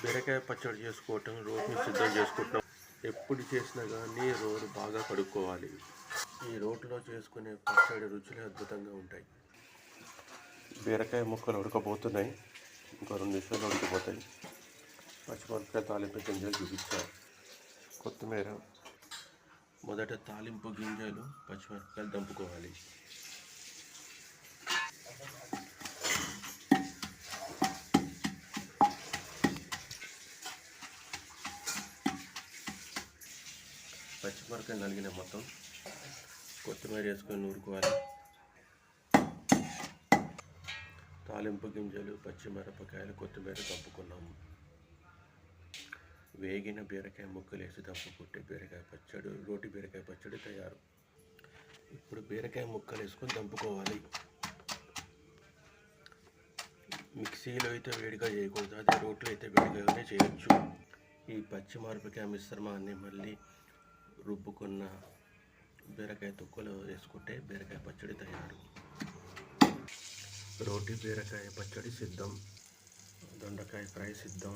బీరకాయ పచ్చడి చేసుకోవటం రోటిని సిద్ధం చేసుకుంటాం. ఎప్పుడు చేసినా కానీ రోలు బాగా కడుక్కోవాలి. ఈ రోటిలో చేసుకునే పచ్చడి రుచులు అద్భుతంగా ఉంటాయి. బీరకాయ ముక్కలు ఉడకబోతున్నాయి, ఇంకో 2 నిమిషాలు ఉడికిపోతాయి. పచ్చిమిరపకాయ తాలింపు గింజలు చూపించారు. కొత్తిమీర, మొదట తాలింపు గింజలు పచ్చిమిరపకాయలు దంపుకోవాలి. పచ్చిమిరపకాయలు నలిగిన మొత్తం కొత్తిమీర వేసుకొని నూరుకోవాలి. తాలింపు గింజలు, పచ్చిమిరపకాయలు, కొత్తిమీర దంపుకున్నాము. వేగిన బీరకాయ ముక్కలు వేసి దంపుకుంటే బీరకాయ పచ్చడి, రోటి బీరకాయ పచ్చడి తయారు. ఇప్పుడు బీరకాయ ముక్కలు వేసుకొని దంపుకోవాలి. మిక్సీలో అయితే వేడిగా చేయకూడదు, అదే రోట్లో అయితే వేడిగానే చేయొచ్చు. ఈ పచ్చిమిరపకాయ మిశ్రమాన్ని మళ్ళీ రుబ్బుకున్న బీరకాయ తొక్కలు వేసుకుంటే బీరకాయ పచ్చడి తయారు. రోటి బీరకాయ పచ్చడి సిద్ధం. దొండకాయ ఫ్రై సిద్ధం.